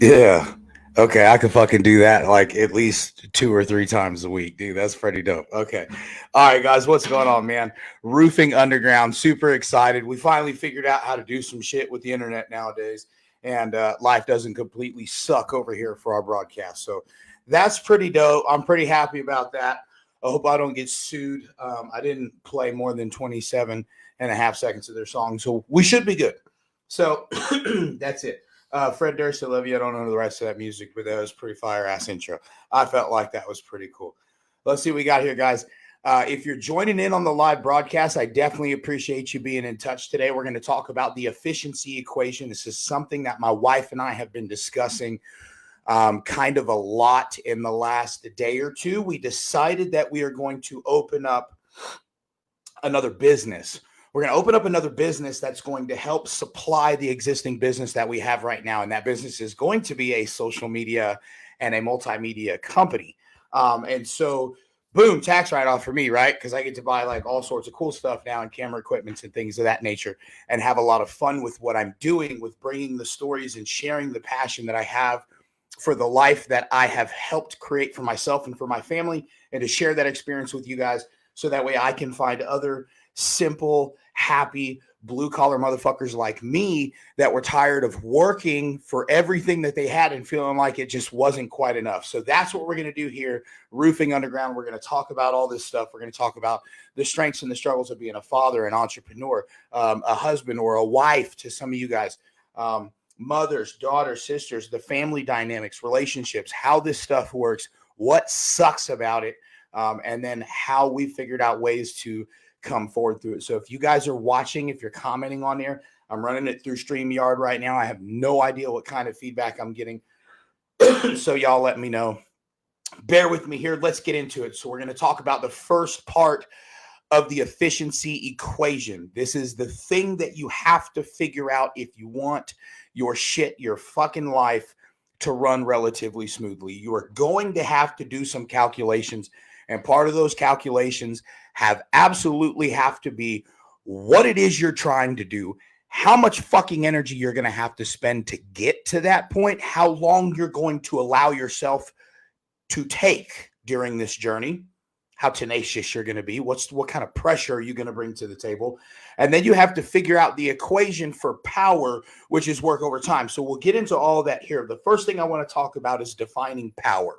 Yeah. Okay, I could fucking do that like at least 2 or 3 times a week, dude. That's pretty dope. Okay. All right, guys, what's going on, man? Roofing Underground, super excited. We finally figured out how to do some shit with the internet nowadays, and life doesn't completely suck over here for our broadcast. So that's pretty dope. I'm pretty happy about that. I hope I don't get sued. I didn't play more than 27 and a half seconds of their song, so we should be good. So that's it. Fred Durst, I love you. I don't know the rest of that music, but that was pretty fire ass intro. I felt like that was pretty cool. Let's see what we got here, guys. If you're joining in on the live broadcast, I definitely appreciate you being in touch today. We're going to talk about the efficiency equation. This is something that my wife and I have been discussing kind of a lot in the last day or two. We decided that we are going to open up another business. We're going to open up another business that's going to help supply the existing business that we have right now. And that business is going to be a social media and a multimedia company. And so, boom, tax write off for me, right? Because I get to buy like all sorts of cool stuff now and camera equipments and things of that nature and have a lot of fun with what I'm doing with bringing the stories and sharing the passion that I have for the life that I have helped create for myself and for my family, and to share that experience with you guys so that way I can find other simple, happy, blue collar motherfuckers like me that were tired of working for everything that they had and feeling like it just wasn't quite enough. So that's what we're going to do here. Roofing Underground. We're going to talk about all this stuff. We're going to talk about the strengths and the struggles of being a father, an entrepreneur, a husband, or a wife to some of you guys. Mothers, daughters, sisters, the family dynamics, relationships, how this stuff works, what sucks about it, and then how we figured out ways to come forward through it. So if you guys are watching, if you're commenting on there, I'm running it through StreamYard right now. I have no idea what kind of feedback I'm getting. So y'all let me know. Bear with me here. Let's get into it. So we're going to talk about the first part of the efficiency equation. This is the thing that you have to figure out if you want your shit, your fucking life to run relatively smoothly. You are going to have to do some calculations, and part of those calculations absolutely have to be what it is you're trying to do, how much fucking energy you're going to have to spend to get to that point, how long you're going to allow yourself to take during this journey, how tenacious you're going to be, what kind of pressure are you going to bring to the table, and then you have to figure out the equation for power, which is work over time. So we'll get into all that here. The first thing I want to talk about is defining power.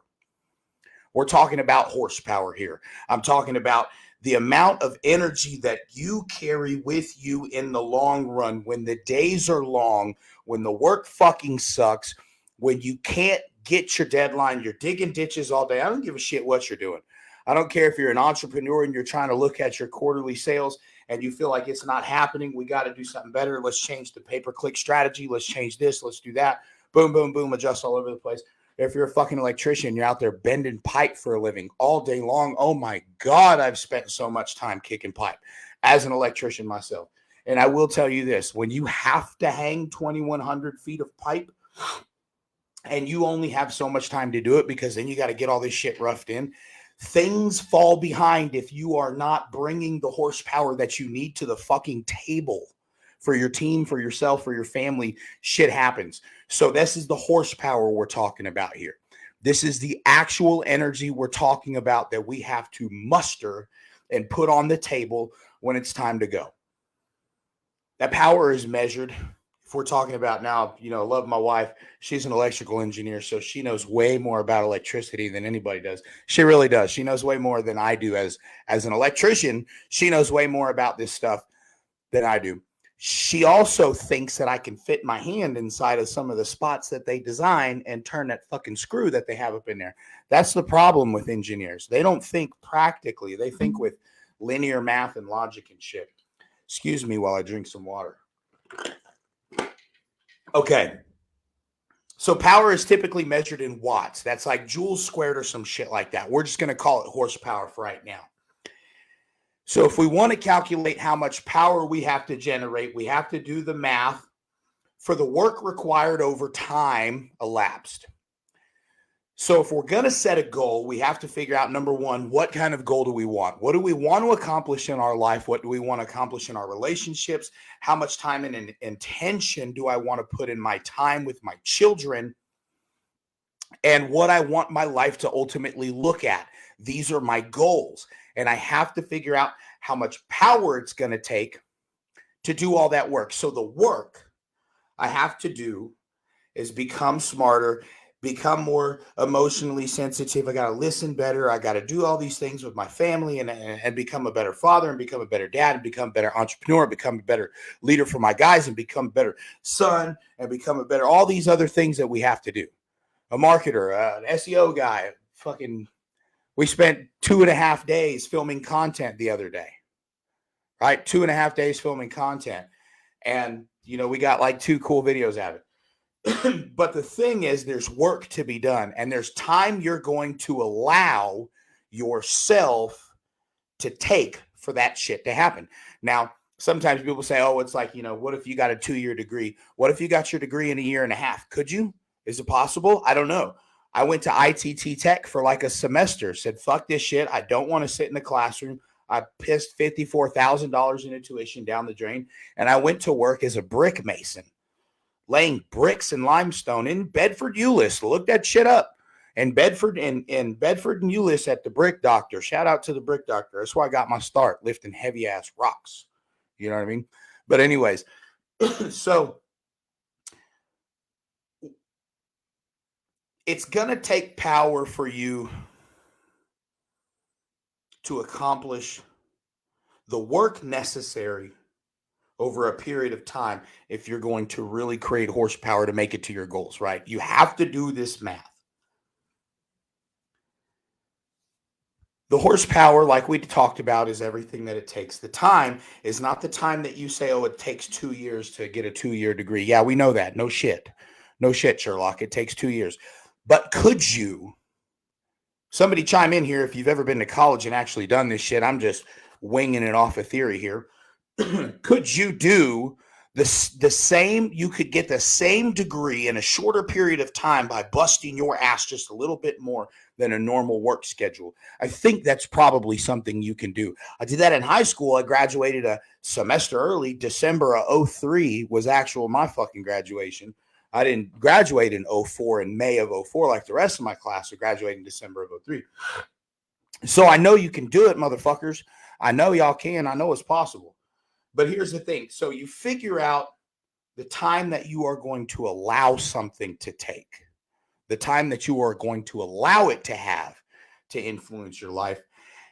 We're talking about horsepower here. I'm talking about the amount of energy that you carry with you in the long run when the days are long, when the work fucking sucks, when you can't get your deadline, you're digging ditches all day. I don't give a shit what you're doing. I don't care if you're an entrepreneur and you're trying to look at your quarterly sales and you feel like it's not happening. We got to do something better. Let's change the pay-per-click strategy. Let's change this. Let's do that. Boom, boom, boom, adjust all over the place. If you're a fucking electrician, you're out there bending pipe for a living all day long. Oh my God, I've spent so much time kicking pipe as an electrician myself. And I will tell you this, when you have to hang 2,100 feet of pipe and you only have so much time to do it because then you got to get all this shit roughed in, things fall behind if you are not bringing the horsepower that you need to the fucking table for your team, for yourself, for your family. Shit happens. So this is the horsepower we're talking about here. This is the actual energy we're talking about that we have to muster and put on the table when it's time to go. That power is measured. If we're talking about now, I love my wife. She's an electrical engineer, so she knows way more about electricity than anybody does. She really does. She knows way more than I do as an electrician. She knows way more about this stuff than I do. She also thinks that I can fit my hand inside of some of the spots that they design and turn that fucking screw that they have up in there. That's the problem with engineers. They don't think practically. They think with linear math and logic and shit. Excuse me while I drink some water. Okay. So power is typically measured in watts. That's like joules squared or some shit like that. We're just going to call it horsepower for right now. So if we want to calculate how much power we have to generate, we have to do the math for the work required over time elapsed. So if we're going to set a goal, we have to figure out, number one, what kind of goal do we want? What do we want to accomplish in our life? What do we want to accomplish in our relationships? How much time and intention do I want to put in my time with my children? and what I want my life to ultimately look at. These are my goals. And I have to figure out how much power it's going to take to do all that work. So the work I have to do is become smarter, become more emotionally sensitive. I got to listen better. I got to do all these things with my family and become a better father and become a better dad and become a better entrepreneur, become a better leader for my guys and become a better son and become a better, all these other things that we have to do. A marketer, an SEO guy, fucking, we spent 2.5 days filming content the other day, right? 2.5 days filming content. And, you know, we got like 2 cool videos out of it. But the thing is, there's work to be done, and there's time you're going to allow yourself to take for that shit to happen. Now, sometimes people say, oh, it's like, you know, what if you got a 2-year degree? What if you got your degree in 1.5 years? Could you? Is it possible? I don't know. I went to ITT Tech for like a semester, said, fuck this shit. I don't want to sit in the classroom. I pissed $54,000 in tuition down the drain, and I went to work as a brick mason, laying bricks and limestone in Bedford, Euless. Look that shit up. And Bedford and Euless at the Brick Doctor. Shout out to the Brick Doctor. That's where I got my start, lifting heavy ass rocks. You know what I mean? But anyways, so it's gonna take power for you to accomplish the work necessary over a period of time if you're going to really create horsepower to make it to your goals, right? You have to do this math. The horsepower, like we talked about, is everything that it takes. The time is not the time that you say, oh, it takes 2 years to get a 2-year degree. Yeah, we know that. No shit. No shit, Sherlock. It takes 2 years. But could you, somebody chime in here if you've ever been to college and actually done this shit. I'm just winging it off a theory here. Could you do the same? You could get the same degree in a shorter period of time by busting your ass just a little bit more than a normal work schedule. I think that's probably something you can do. I did that in high school. I graduated a semester early. December of 03 was my fucking graduation. I didn't graduate in 04 in May of 04 like the rest of my class. I graduated in December of 03. So I know you can do it, motherfuckers. I know y'all can. I know it's possible. But here's the thing. So you figure out the time that you are going to allow something to take, the time that you are going to allow it to have to influence your life.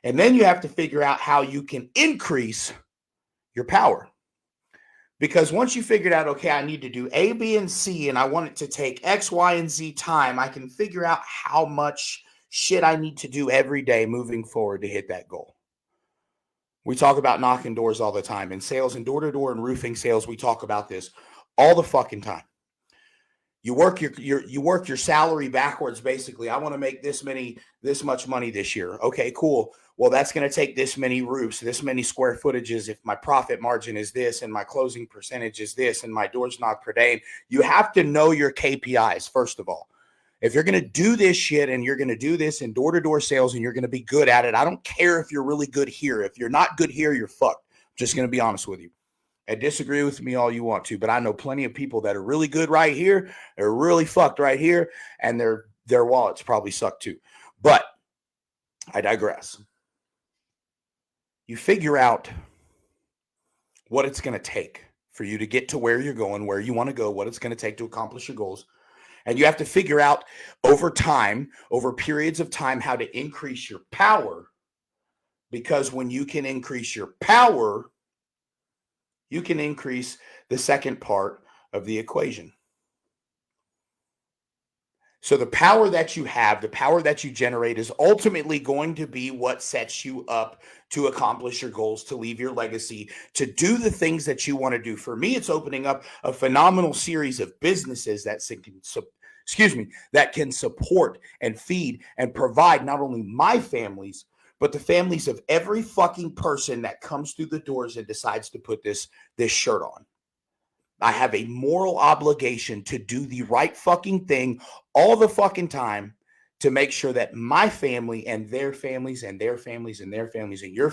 And then you have to figure out how you can increase your power. Because once you figured out, okay, I need to do A, B, and C, and I want it to take X, Y, and Z time, I can figure out how much shit I need to do every day moving forward to hit that goal. We talk about knocking doors all the time. In sales and door-to-door and roofing sales, we talk about this all the fucking time. You work your salary backwards, basically. I want to make this much money this year. Okay, cool. Well, that's going to take this many roofs, this many square footages. If my profit margin is this and my closing percentage is this and my doors knocked per day, you have to know your KPIs, first of all. If you're going to do this shit and you're going to do this in door-to-door sales and you're going to be good at it, I don't care if you're really good here. If you're not good here, you're fucked. I'm just going to be honest with you. And disagree with me all you want to, but I know plenty of people that are really good right here, they're really fucked right here, and their wallets probably suck too. But I digress. You figure out what it's going to take for you to get to where you're going, where you want to go, what it's going to take to accomplish your goals. And you have to figure out over time, over periods of time, how to increase your power. Because when you can increase your power, you can increase the second part of the equation. So the power that you have, the power that you generate is ultimately going to be what sets you up to accomplish your goals, to leave your legacy, to do the things that you want to do. For me, it's opening up a phenomenal series of businesses that can support and feed and provide not only my families, but the families of every fucking person that comes through the doors and decides to put this shirt on. I have a moral obligation to do the right fucking thing all the fucking time to make sure that my family and their families and their families and their families and your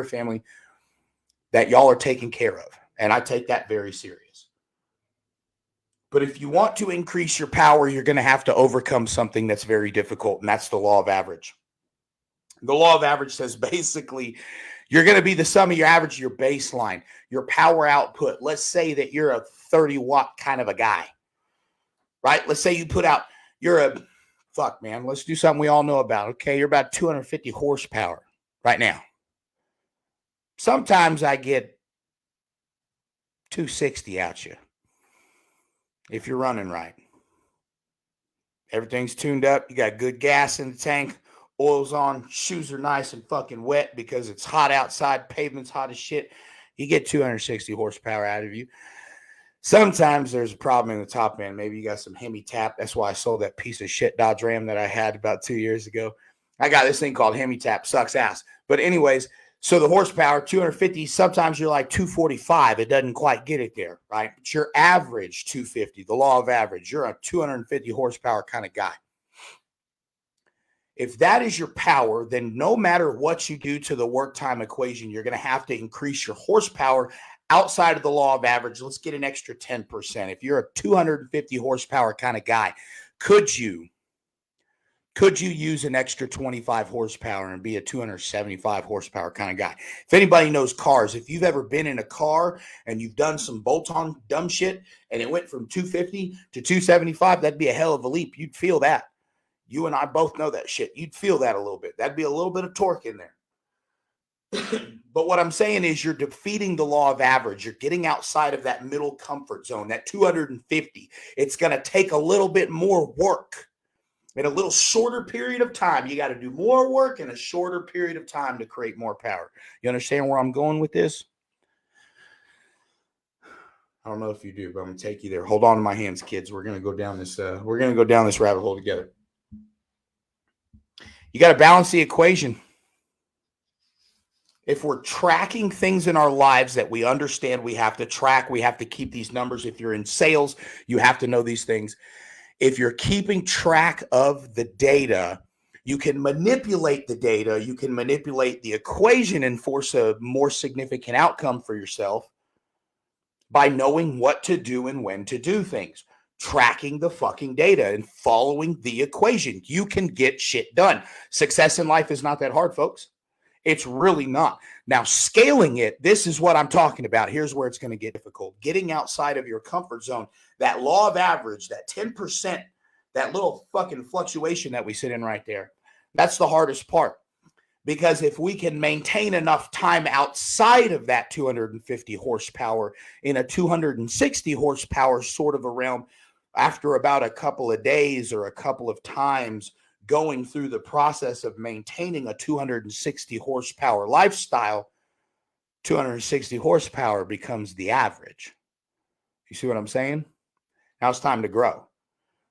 family, that y'all are taken care of. And I take that very serious. But if you want to increase your power, you're going to have to overcome something that's very difficult, and that's the law of average. The law of average says basically you're going to be the sum of your average, your baseline, your power output. Let's say that you're a 30-watt kind of a guy, right? Let's say you put out, you're a, fuck, man, let's do something we all know about. Okay, you're about 250 horsepower right now. Sometimes I get 260 out you if you're running right. Everything's tuned up. You got good gas in the tank. Oil's on. Shoes are nice and fucking wet because it's hot outside. Pavement's hot as shit. You get 260 horsepower out of you. Sometimes there's a problem in the top end. Maybe you got some Hemi tap. That's why I sold that piece of shit Dodge Ram that I had about 2 years ago. I got this thing called Hemi tap. Sucks ass. But anyways, so the horsepower, 250, sometimes you're like 245. It doesn't quite get it there, right? But your average 250, the law of average, you're a 250 horsepower kind of guy. If that is your power, then no matter what you do to the work time equation, you're going to have to increase your horsepower outside of the law of average. Let's get an extra 10%. If you're a 250 horsepower kind of guy, could you use an extra 25 horsepower and be a 275 horsepower kind of guy? If anybody knows cars, if you've ever been in a car and you've done some bolt-on dumb shit and it went from 250 to 275, that'd be a hell of a leap. You'd feel that. You and I both know that shit. You'd feel that a little bit. That'd be a little bit of torque in there. But what I'm saying is you're defeating the law of average. You're getting outside of that middle comfort zone, that 250. It's going to take a little bit more work in a little shorter period of time. You got to do more work in a shorter period of time to create more power. You understand where I'm going with this? I don't know if you do, but I'm going to take you there. Hold on to my hands, kids. We're going to go down this rabbit hole together. You got to balance the equation. If we're tracking things in our lives that we understand we have to track, we have to keep these numbers. If you're in sales, you have to know these things. If you're keeping track of the data, you can manipulate the data. You can manipulate the equation and force a more significant outcome for yourself by knowing what to do and when to do things. Tracking the fucking data and following the equation. You can get shit done. Success in life is not that hard, folks. It's really not. Now, scaling it, this is what I'm talking about. Here's where it's going to get difficult. Getting outside of your comfort zone, that law of average, that 10%, that little fucking fluctuation that we sit in right there, that's the hardest part. Because if we can maintain enough time outside of that 250 horsepower in a 260 horsepower sort of a realm, after about a couple of days or a couple of times going through the process of maintaining a 260 horsepower lifestyle, 260 horsepower becomes the average. You see what I'm saying? Now it's time to grow.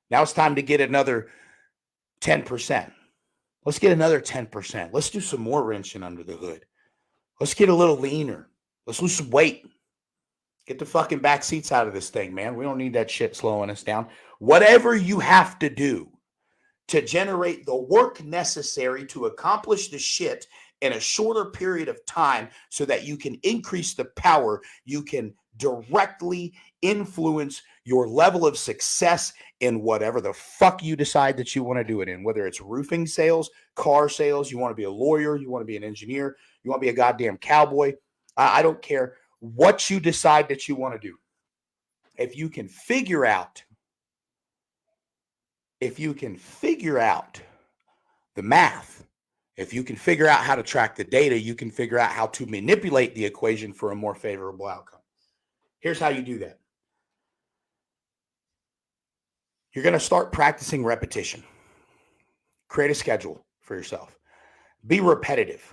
Now it's time to get another 10%. Let's get another 10%. Let's do some more wrenching under the hood. Let's get a little leaner. Let's lose some weight. Get the fucking back seats out of this thing, man. We don't need that shit slowing us down. Whatever you have to do to generate the work necessary to accomplish the shit in a shorter period of time so that you can increase the power, you can directly influence your level of success in whatever the fuck you decide that you want to do it in, whether it's roofing sales, car sales, you want to be a lawyer, you want to be an engineer, you want to be a goddamn cowboy. I don't care what you decide that you want to do. If you can figure out the math, if you can figure out how to track the data, you can figure out how to manipulate the equation for a more favorable outcome. Here's how you do that. You're going to start practicing repetition. Create a schedule for yourself. Be repetitive.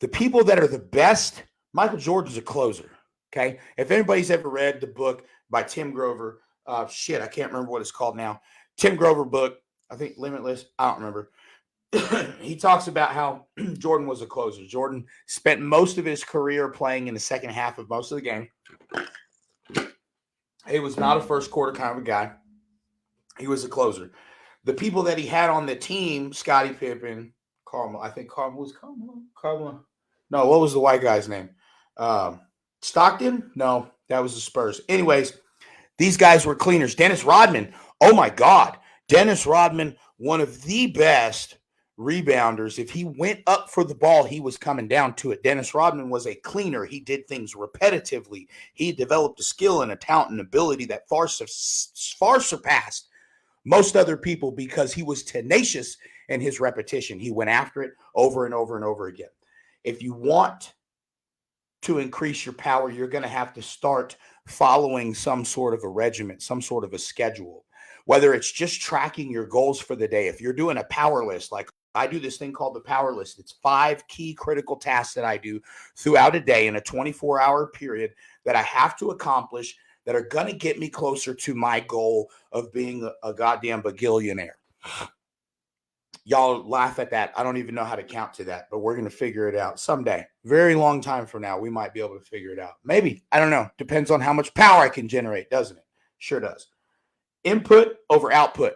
The people that are the best, Michael Jordan's a closer, okay? If anybody's ever read the book by Tim Grover, I can't remember what it's called now. Tim Grover book, I think Limitless, I don't remember. He talks about how Jordan was a closer. Jordan spent most of his career playing in the second half of most of the game. He was not a first quarter kind of a guy. He was a closer. The people that he had on the team, Scottie Pippen, Carmelo. No, what was the white guy's name? Stockton? No, that was the Spurs. Anyways, These guys were cleaners. Dennis Rodman, oh my God. Dennis Rodman, one of the best rebounders. If he went up for the ball, he was coming down to it. Dennis Rodman was a cleaner. He did things repetitively. He developed a skill and a talent and ability that far surpassed most other people because he was tenacious in his repetition. He went after it over and over and over again. If you want to increase your power, you're going to have to start following some sort of a regimen, some sort of a schedule, whether it's just tracking your goals for the day. If you're doing a power list, like I do this thing called the power list, it's 5 key critical tasks that I do throughout a day in a 24-hour period that I have to accomplish that are going to get me closer to my goal of being a goddamn bagillionaire. Y'all laugh at that. I don't even know how to count to that, but we're going to figure it out someday. Very long time from now, we might be able to figure it out. Maybe. I don't know. Depends on how much power I can generate, doesn't it? Sure does. Input over output.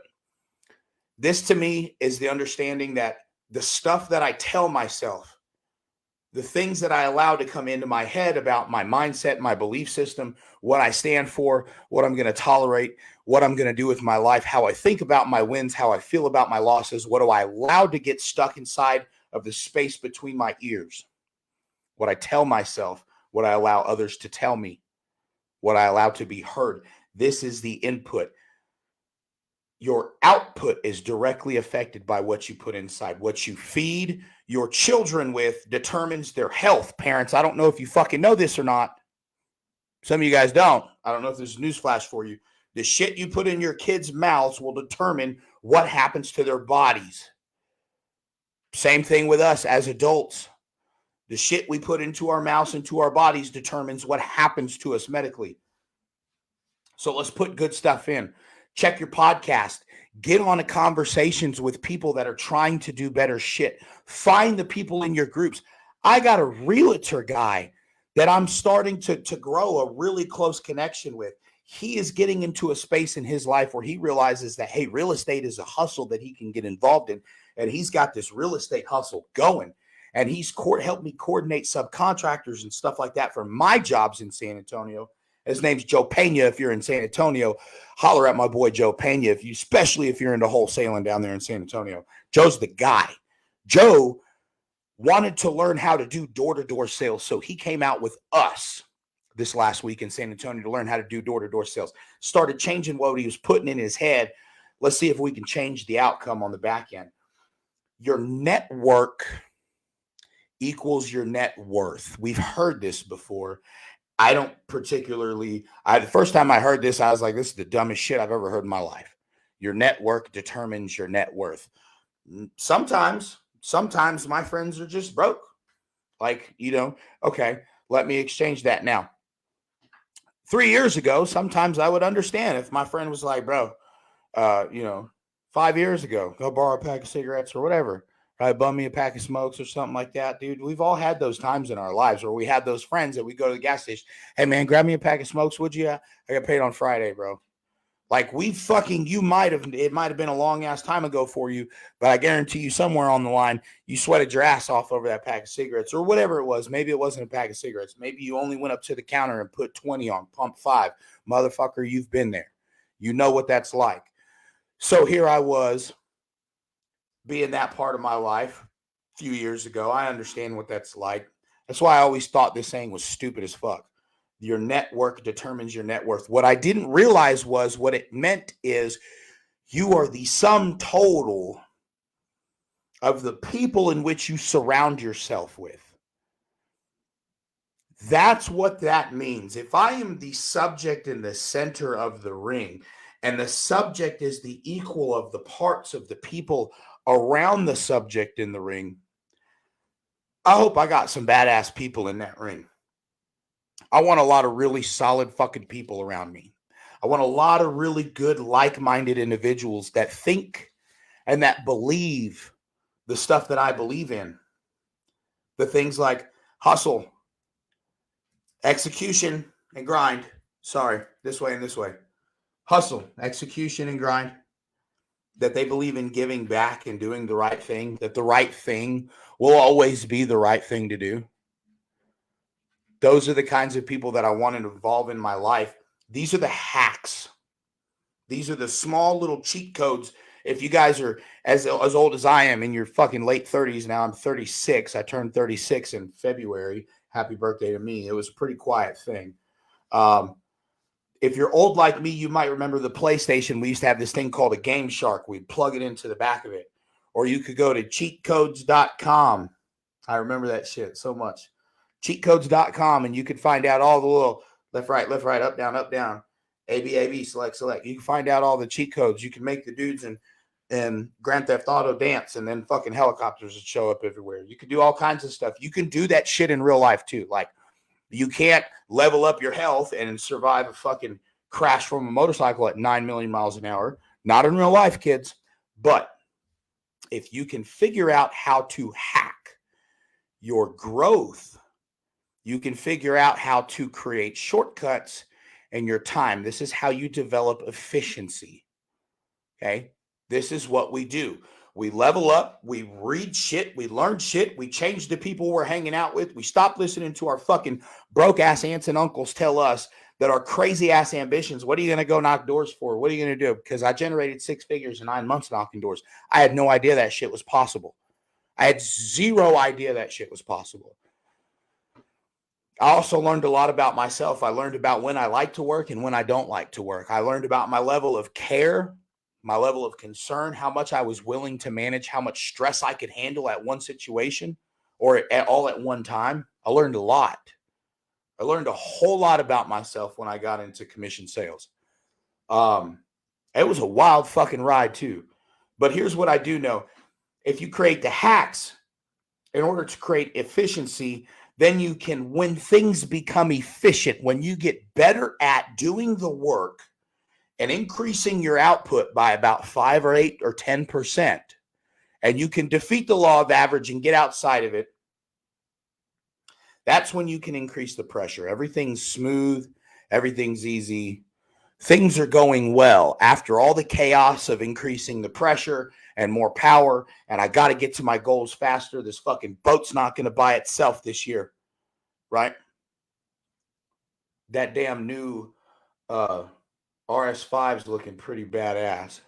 This to me is the understanding that the stuff that I tell myself, the things that I allow to come into my head about my mindset, my belief system, what I stand for, what I'm going to tolerate, what I'm going to do with my life, how I think about my wins, how I feel about my losses, what do I allow to get stuck inside of the space between my ears, what I tell myself, what I allow others to tell me, what I allow to be heard. This is the input. Your output is directly affected by what you put inside. What you feed your children with determines their health. Parents, I don't know if you fucking know this or not. Some of you guys don't. I don't know if there's a newsflash for you. The shit you put in your kids' mouths will determine what happens to their bodies. Same thing with us as adults. The shit we put into our mouths, into our bodies, determines what happens to us medically. So let's put good stuff in. Check your podcast. Get on conversations with people that are trying to do better shit. Find the people in your groups. I got a realtor guy that I'm starting to grow a really close connection with. He is getting into a space in his life where he realizes that, hey, real estate is a hustle that he can get involved in. And he's got this real estate hustle going. And he's helped me coordinate subcontractors and stuff like that for my jobs in San Antonio. His name's Joe Pena. If you're in San Antonio, holler at my boy Joe Pena, especially if you're into wholesaling down there in San Antonio. Joe's the guy. Joe wanted to learn how to do door-to-door sales, so he came out with us this last week in San Antonio to learn how to do door-to-door sales. Started changing what he was putting in his head. Let's see if we can change the outcome on the back end. Your network equals your net worth. We've heard this before. I don't particularly, the first time I heard this, I was like, this is the dumbest shit I've ever heard in my life. Your network determines your net worth. Sometimes my friends are just broke. Like, okay, let me exchange that now. 3 years ago, sometimes I would understand if my friend was like, bro, 5 years ago, go borrow a pack of cigarettes or whatever. Right, bum me a pack of smokes or something like that, dude. We've all had those times in our lives where we had those friends that we go to the gas station. Hey, man, grab me a pack of smokes, would you? I got paid on Friday, bro. Like it might have been a long ass time ago for you, but I guarantee you somewhere on the line, you sweated your ass off over that pack of cigarettes or whatever it was. Maybe it wasn't a pack of cigarettes. Maybe you only went up to the counter and put 20 on pump 5. Motherfucker, you've been there. You know what that's like. So here I was, being that part of my life a few years ago. I understand what that's like. That's why I always thought this saying was stupid as fuck. Your network determines your net worth. What I didn't realize was what it meant is you are the sum total of the people in which you surround yourself with. That's what that means. If I am the subject in the center of the ring, and the subject is the equal of the parts of the people around the subject in the ring, I hope I got some badass people in that ring. I want a lot of really solid fucking people around me. I want a lot of really good, like-minded individuals that think and that believe the stuff that I believe in. The things like hustle, execution, and grind. Sorry, this way and this way. Hustle, execution, and grind. That they believe in giving back and doing the right thing, that the right thing will always be the right thing to do. Those are the kinds of people that I want to involve in my life. These are the hacks. These are the small little cheat codes. If you guys are as old as I am in your fucking late 30s now, I'm 36. I turned 36 in February. Happy birthday to me. It was a pretty quiet thing. If you're old like me, you might remember the PlayStation. We used to have this thing called a Game Shark. We'd plug it into the back of it. Or you could go to cheatcodes.com. I remember that shit so much. Cheatcodes.com, and you could find out all the little left, right, up, down, A, B, select. You can find out all the cheat codes. You can make the dudes in Grand Theft Auto dance, and then fucking helicopters would show up everywhere. You can do all kinds of stuff. You can do that shit in real life too. Like, you can't level up your health and survive a fucking crash from a motorcycle at 9 million miles an hour. Not in real life, kids. But if you can figure out how to hack your growth, you can figure out how to create shortcuts in your time. This is how you develop efficiency. Okay? This is what we do. We level up, we read shit, we learn shit, we change the people we're hanging out with. We stop listening to our fucking broke ass aunts and uncles tell us that our crazy ass ambitions, what are you going to go knock doors for? What are you going to do? Because I generated 6 figures in 9 months knocking doors. I had no idea that shit was possible. I had zero idea that shit was possible. I also learned a lot about myself. I learned about when I like to work and when I don't like to work. I learned about my level of care, my level of concern, how much I was willing to manage, how much stress I could handle at one situation or all at one time. I learned a lot. I learned a whole lot about myself when I got into commission sales. It was a wild fucking ride too. But here's what I do know. If you create the hacks in order to create efficiency, then you can, when things become efficient, when you get better at doing the work and increasing your output by about 5 or 8 or 10%, and you can defeat the law of average and get outside of it, that's when you can increase the pressure. Everything's smooth. Everything's easy. Things are going well after all the chaos of increasing the pressure and more power. And I got to get to my goals faster. This fucking boat's not going to buy itself this year. Right? That damn new RS5 is looking pretty badass.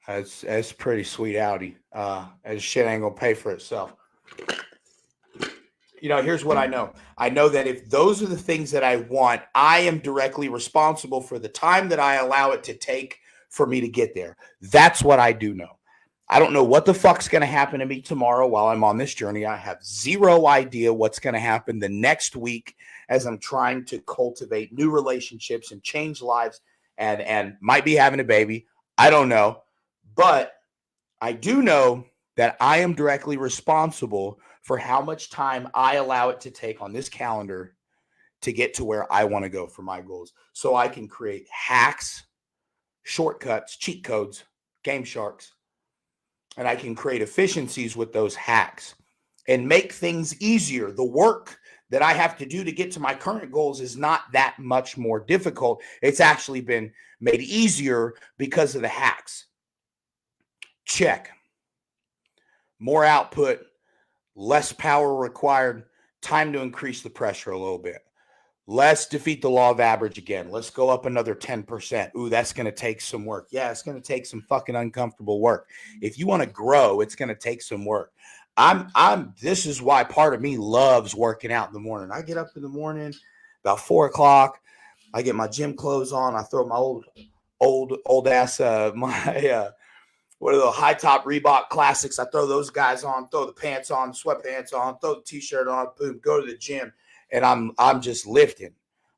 That's pretty sweet Audi. That shit ain't going to pay for itself. You know, here's what I know. I know that if those are the things that I want, I am directly responsible for the time that I allow it to take for me to get there. That's what I do know. I don't know what the fuck's going to happen to me tomorrow while I'm on this journey. I have zero idea what's going to happen the next week as I'm trying to cultivate new relationships and change lives and might be having a baby. I don't know. But I do know that I am directly responsible for how much time I allow it to take on this calendar to get to where I want to go for my goals. So I can create hacks, shortcuts, cheat codes, game sharks, and I can create efficiencies with those hacks and make things easier. The work that I have to do to get to my current goals is not that much more difficult. It's actually been made easier because of the hacks. Check. More output, less power required, time to increase the pressure a little bit. Let's defeat the law of average again. Let's go up another 10%. Ooh, that's going to take some work. Yeah, it's going to take some fucking uncomfortable work. If you want to grow, it's going to take some work. This is why part of me loves working out in the morning. I get up in the morning about 4 o'clock. I get my gym clothes on. I throw my old ass, what are the high top Reebok classics? I throw those guys on, throw the pants on, sweatpants on, throw the t-shirt on, boom, go to the gym. And I'm just lifting.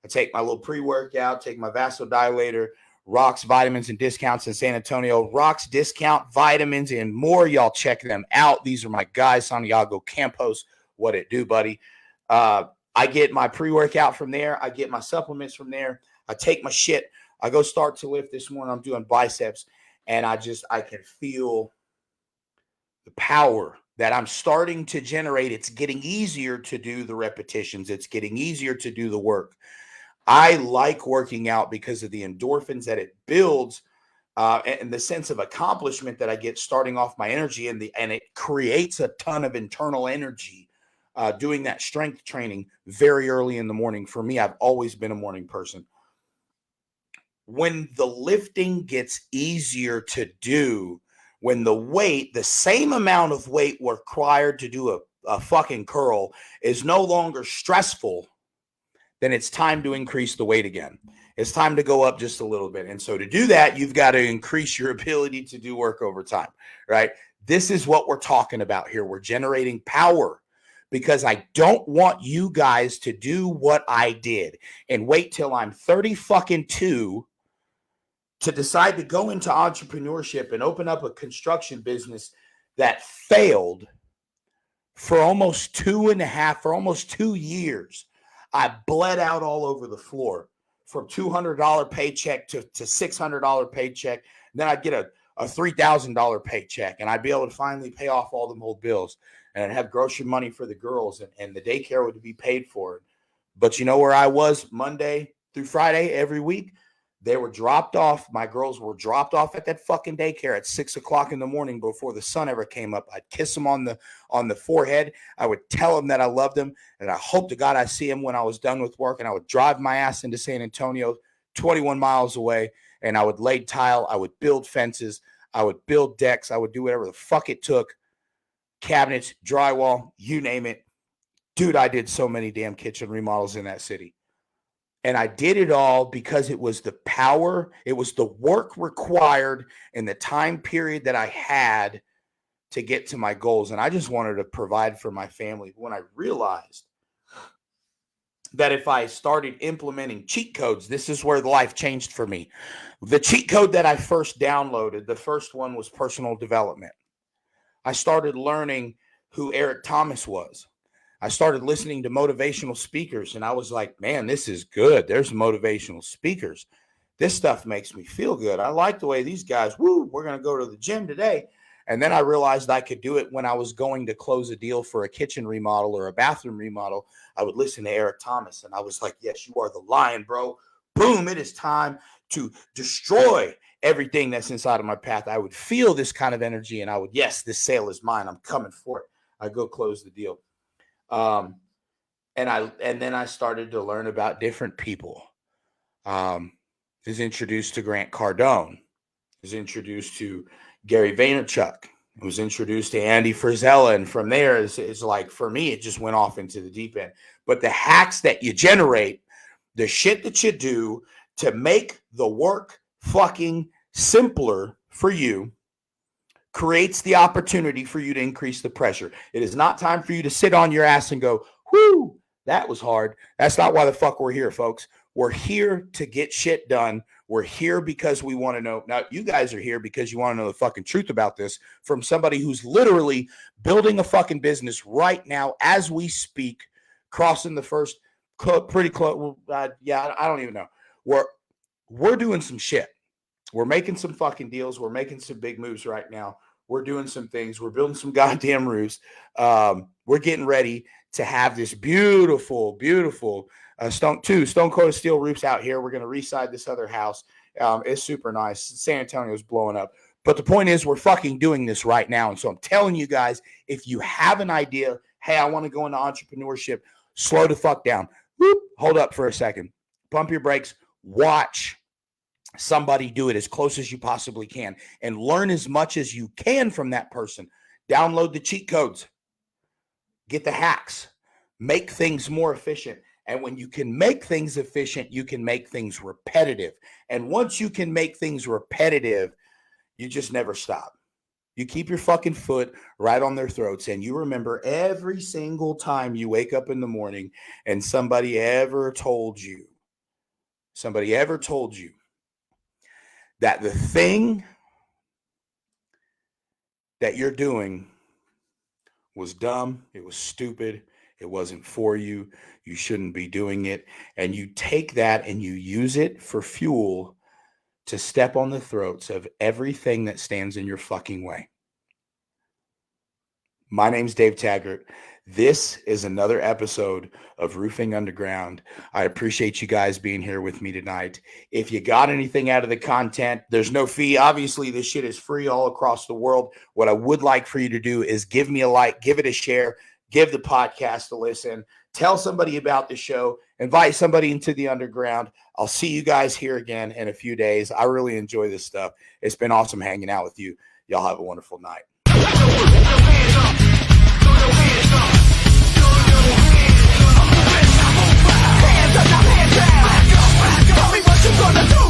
I take my little pre-workout, take my vasodilator, Rocks vitamins and discounts in San Antonio. Rocks discount vitamins and more. Y'all check them out. These are my guys, Santiago Campos. What it do, buddy? I get my pre-workout from there. I get my supplements from there. I take my shit. I go start to lift this morning. I'm doing biceps. And I can feel the power that I'm starting to generate. It's getting easier to do the repetitions. It's getting easier to do the work. I like working out because of the endorphins that it builds and the sense of accomplishment that I get starting off my energy and it creates a ton of internal energy doing that strength training very early in the morning. For me, I've always been a morning person. when the lifting gets easier to do, when the same amount of weight required to do a fucking curl is no longer stressful, then it's time to increase the weight again. It's time to go up just a little bit. And so to do that, you've got to increase your ability to do work over time, right? This is what we're talking about here. We're generating power because I don't want you guys to do what I did and wait till I'm 30 fucking 2 to decide to go into entrepreneurship and open up a construction business that failed for almost 2 years. I bled out all over the floor from $200 paycheck to $600 paycheck. And then I'd get a $3,000 paycheck and I'd be able to finally pay off all the old bills and I'd have grocery money for the girls and the daycare would be paid for. But you know where I was Monday through Friday every week? They were dropped off. My girls were dropped off at that fucking daycare at 6 o'clock in the morning before the sun ever came up. I'd kiss them on the forehead. I would tell them that I loved them. And I hope to God I see them when I was done with work. And I would drive my ass into San Antonio, 21 miles away. And I would lay tile. I would build fences. I would build decks. I would do whatever the fuck it took. Cabinets, drywall, you name it. Dude, I did so many damn kitchen remodels in that city. And I did it all because it was the power, it was the work required in the time period that I had to get to my goals. And I just wanted to provide for my family. When I realized that if I started implementing cheat codes, this is where the life changed for me. The cheat code that I first downloaded, the first one was personal development. I started learning who Eric Thomas was. I started listening to motivational speakers and I was like, man, this is good. There's motivational speakers. This stuff makes me feel good. I like the way these guys, we're going to go to the gym today. And then I realized I could do it when I was going to close a deal for a kitchen remodel or a bathroom remodel. I would listen to Eric Thomas and I was like, yes, you are the lion, bro. Boom, it is time to destroy everything that's inside of my path. I would feel this kind of energy and I would, yes, this sale is mine. I'm coming for it. I go close the deal. And then I started to learn about different people. Was introduced to Grant Cardone. Was introduced to Gary Vaynerchuk. Was introduced to Andy Frisella, and from there is like, for me, it just went off into the deep end. But the hacks that you generate, the shit that you do to make the work fucking simpler for you, creates the opportunity for you to increase the pressure. It is not time for you to sit on your ass and go, whoo, that was hard. That's not why the fuck we're here, folks. We're here to get shit done. We're here because we want to know. Now, you guys are here because you want to know the fucking truth about this from somebody who's literally building a fucking business right now as we speak, crossing the first pretty close. I don't even know. We're doing some shit. We're making some fucking deals. We're making some big moves right now. We're doing some things. We're building some goddamn roofs. We're getting ready to have this beautiful, beautiful stone coated steel roofs out here. We're going to reside this other house. It's super nice. San Antonio's blowing up. But the point is, we're fucking doing this right now. And so I'm telling you guys, if you have an idea, hey, I want to go into entrepreneurship, slow the fuck down. Whoop, hold up for a second. Pump your brakes. Watch somebody do it as close as you possibly can and learn as much as you can from that person. Download the cheat codes, get the hacks, make things more efficient. And when you can make things efficient, you can make things repetitive. And once you can make things repetitive, you just never stop. You keep your fucking foot right on their throats. And you remember every single time you wake up in the morning and somebody ever told you that the thing that you're doing was dumb, it was stupid, it wasn't for you, you shouldn't be doing it, and you take that and you use it for fuel to step on the throats of everything that stands in your fucking way. My name's Dave Taggart. This is another episode of Roofing Underground. I appreciate you guys being here with me tonight. If you got anything out of the content, there's no fee. Obviously, this shit is free all across the world. What I would like for you to do is give me a like, give it a share, give the podcast a listen. Tell somebody about the show. Invite somebody into the underground. I'll see you guys here again in a few days. I really enjoy this stuff. It's been awesome hanging out with you. Y'all have a wonderful night. Hands up, hands down. Tell me what you gonna do.